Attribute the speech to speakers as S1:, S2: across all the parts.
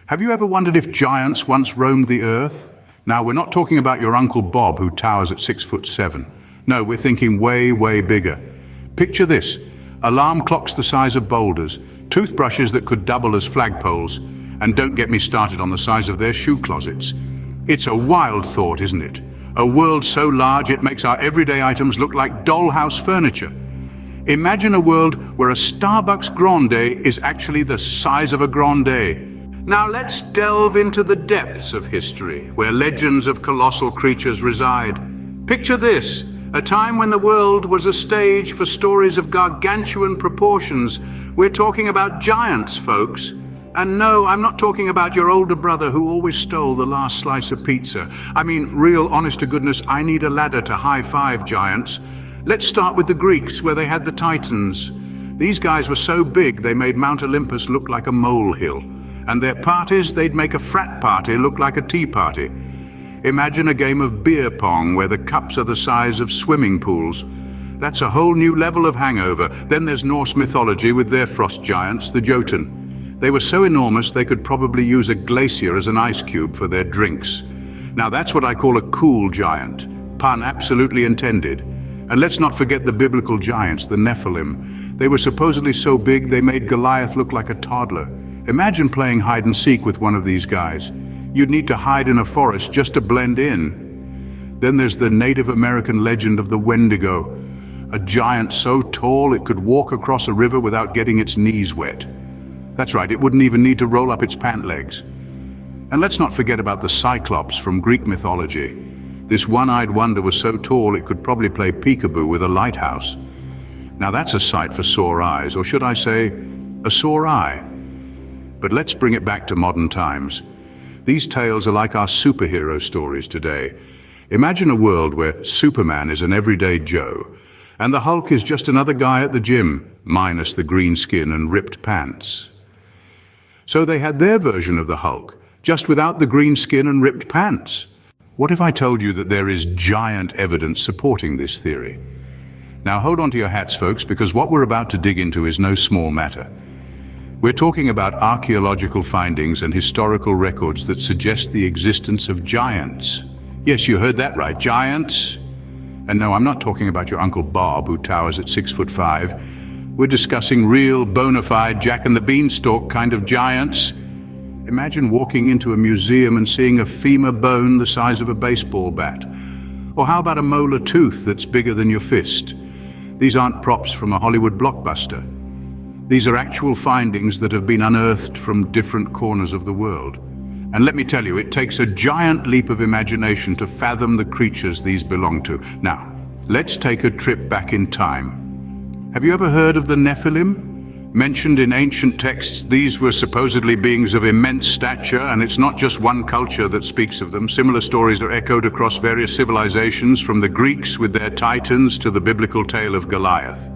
S1: Have you ever wondered if giants once roamed the earth? Now, we're not talking about your Uncle Bob who towers at 6'7". No, we're thinking way, way bigger. Picture this: alarm clocks the size of boulders, toothbrushes that could double as flagpoles, and don't get me started on the size of their shoe closets. It's a wild thought, isn't it? A world so large it makes our everyday items look like dollhouse furniture. Imagine a world where a Starbucks grande is actually the size of a grande. Now let's delve into the depths of history, where legends of colossal creatures reside. Picture this: a time when the world was a stage for stories of gargantuan proportions. We're talking about giants, folks. And no, I'm not talking about your older brother who always stole the last slice of pizza. I mean, real honest to goodness, I need a ladder to high-five giants. Let's start with the Greeks, where they had the Titans. These guys were so big they made Mount Olympus look like a molehill. And their parties, they'd make a frat party look like a tea party. Imagine a game of beer pong where the cups are the size of swimming pools. That's a whole new level of hangover. Then there's Norse mythology with their frost giants, the Jotun. They were so enormous they could probably use a glacier as an ice cube for their drinks. Now that's what I call a cool giant. Pun absolutely intended. And let's not forget the biblical giants, the Nephilim. They were supposedly so big they made Goliath look like a toddler. Imagine playing hide and seek with one of these guys. You'd need to hide in a forest just to blend in. Then there's the Native American legend of the Wendigo, a giant so tall it could walk across a river without getting its knees wet. That's right, it wouldn't even need to roll up its pant legs. And let's not forget about the Cyclops from Greek mythology. This one-eyed wonder was so tall it could probably play peekaboo with a lighthouse. Now that's a sight for sore eyes, or should I say, a sore eye. But let's bring it back to modern times. These tales are like our superhero stories today. Imagine a world where Superman is an everyday Joe, and the Hulk is just another guy at the gym, minus the green skin and ripped pants. So they had their version of the Hulk, just without the green skin and ripped pants. What if I told you that there is giant evidence supporting this theory? Now hold on to your hats, folks, because what we're about to dig into is no small matter. We're talking about archaeological findings and historical records that suggest the existence of giants. Yes, you heard that right, giants. And no, I'm not talking about your Uncle Bob who towers at 6'5". We're discussing real, bona fide Jack and the Beanstalk kind of giants. Imagine walking into a museum and seeing a femur bone the size of a baseball bat. Or how about a molar tooth that's bigger than your fist? These aren't props from a Hollywood blockbuster. These are actual findings that have been unearthed from different corners of the world. And let me tell you, it takes a giant leap of imagination to fathom the creatures these belong to. Now, let's take a trip back in time. Have you ever heard of the Nephilim? Mentioned in ancient texts, these were supposedly beings of immense stature, and it's not just one culture that speaks of them. Similar stories are echoed across various civilizations, from the Greeks with their Titans to the biblical tale of Goliath.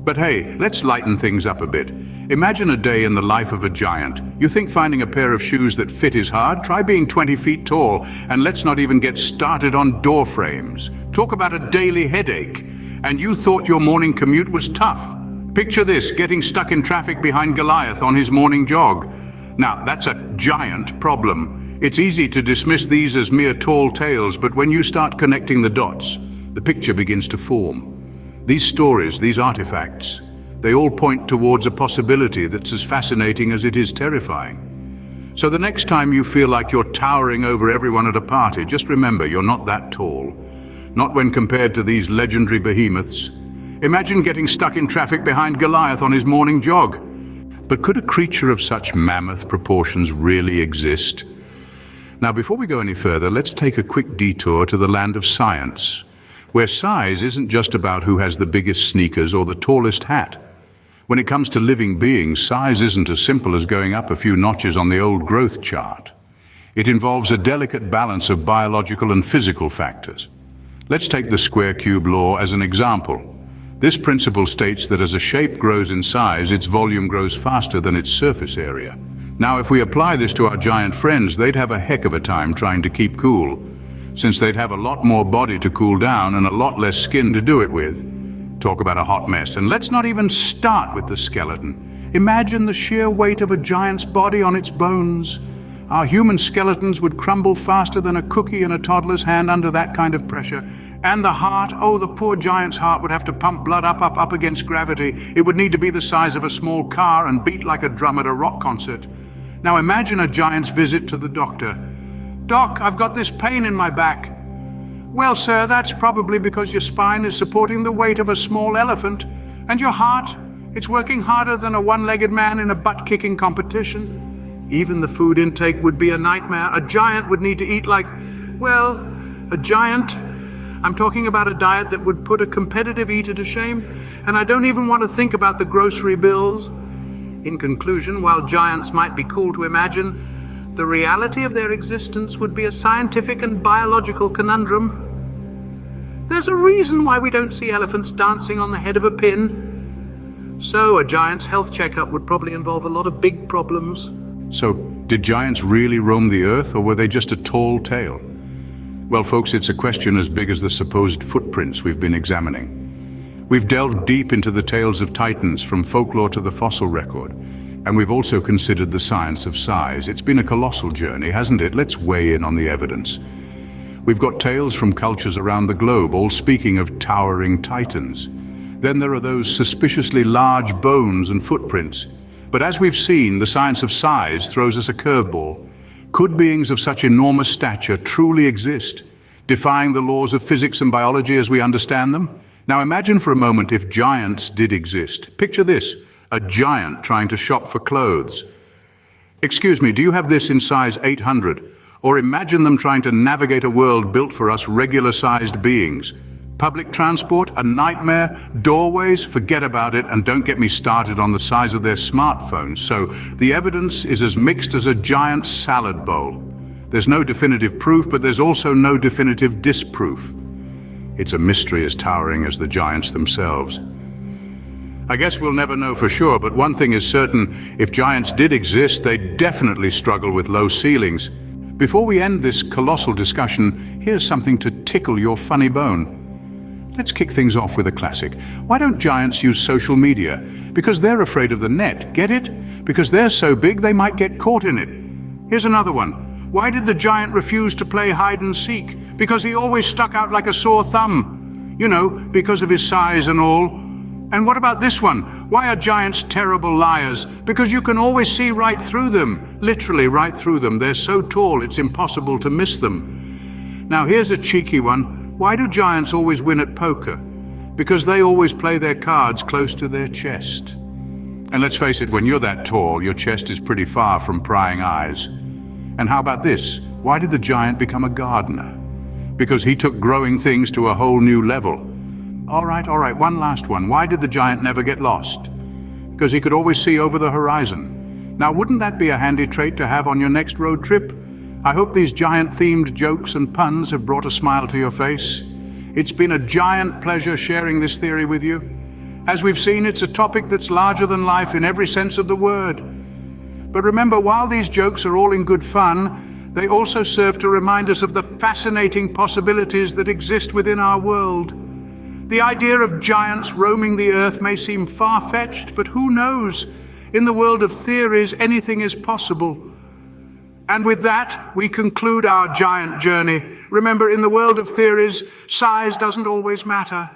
S1: But hey, let's lighten things up a bit. Imagine a day in the life of a giant. You think finding a pair of shoes that fit is hard? Try being 20 feet tall, and let's not even get started on door frames. Talk about a daily headache. And you thought your morning commute was tough. Picture this, getting stuck in traffic behind Goliath on his morning jog. Now, that's a giant problem. It's easy to dismiss these as mere tall tales, but when you start connecting the dots, the picture begins to form. These stories, these artifacts, they all point towards a possibility that's as fascinating as it is terrifying. So the next time you feel like you're towering over everyone at a party, just remember you're not that tall. Not when compared to these legendary behemoths. Imagine getting stuck in traffic behind Goliath on his morning jog. But could a creature of such mammoth proportions really exist? Now, before we go any further, let's take a quick detour to the land of science, where size isn't just about who has the biggest sneakers or the tallest hat. When it comes to living beings, size isn't as simple as going up a few notches on the old growth chart. It involves a delicate balance of biological and physical factors. Let's take the square cube law as an example. This principle states that as a shape grows in size, its volume grows faster than its surface area. Now, if we apply this to our giant friends, they'd have a heck of a time trying to keep cool, since they'd have a lot more body to cool down and a lot less skin to do it with. Talk about a hot mess. And let's not even start with the skeleton. Imagine the sheer weight of a giant's body on its bones. Our human skeletons would crumble faster than a cookie in a toddler's hand under that kind of pressure. And the heart, oh, the poor giant's heart would have to pump blood up against gravity. It would need to be the size of a small car and beat like a drum at a rock concert. Now imagine a giant's visit to the doctor. "Doc, I've got this pain in my back." "Well, sir, that's probably because your spine is supporting the weight of a small elephant. And your heart, it's working harder than a one-legged man in a butt-kicking competition." Even the food intake would be a nightmare. A giant would need to eat like, well, a giant. I'm talking about a diet that would put a competitive eater to shame, and I don't even want to think about the grocery bills. In conclusion, while giants might be cool to imagine, the reality of their existence would be a scientific and biological conundrum. There's a reason why we don't see elephants dancing on the head of a pin. So a giant's health checkup would probably involve a lot of big problems. So, did giants really roam the earth, or were they just a tall tale? Well, folks, it's a question as big as the supposed footprints we've been examining. We've delved deep into the tales of titans, from folklore to the fossil record, and we've also considered the science of size. It's been a colossal journey, hasn't it? Let's weigh in on the evidence. We've got tales from cultures around the globe, all speaking of towering titans. Then there are those suspiciously large bones and footprints. But as we've seen, the science of size throws us a curveball. Could beings of such enormous stature truly exist, defying the laws of physics and biology as we understand them? Now imagine for a moment if giants did exist. Picture this, a giant trying to shop for clothes. "Excuse me, do you have this in size 800? Or imagine them trying to navigate a world built for us regular-sized beings. Public transport, a nightmare. Doorways, forget about it, and don't get me started on the size of their smartphones. So the evidence is as mixed as a giant salad bowl. There's no definitive proof, but there's also no definitive disproof. It's a mystery as towering as the giants themselves. I guess we'll never know for sure, but one thing is certain, if giants did exist, they'd definitely struggle with low ceilings. Before we end this colossal discussion, here's something to tickle your funny bone. Let's kick things off with a classic. Why don't giants use social media? Because they're afraid of the net, get it? Because they're so big they might get caught in it. Here's another one. Why did the giant refuse to play hide and seek? Because he always stuck out like a sore thumb. You know, because of his size and all. And what about this one? Why are giants terrible liars? Because you can always see right through them, literally right through them. They're so tall it's impossible to miss them. Now here's a cheeky one. Why do giants always win at poker? Because they always play their cards close to their chest. And let's face it, when you're that tall, your chest is pretty far from prying eyes. And how about this? Why did the giant become a gardener? Because he took growing things to a whole new level. All right, one last one. Why did the giant never get lost? Because he could always see over the horizon. Now, wouldn't that be a handy trait to have on your next road trip? I hope these giant-themed jokes and puns have brought a smile to your face. It's been a giant pleasure sharing this theory with you. As we've seen, it's a topic that's larger than life in every sense of the word. But remember, while these jokes are all in good fun, they also serve to remind us of the fascinating possibilities that exist within our world. The idea of giants roaming the earth may seem far-fetched, but who knows? In the world of theories, anything is possible. And with that, we conclude our giant journey. Remember, in the world of theories, size doesn't always matter.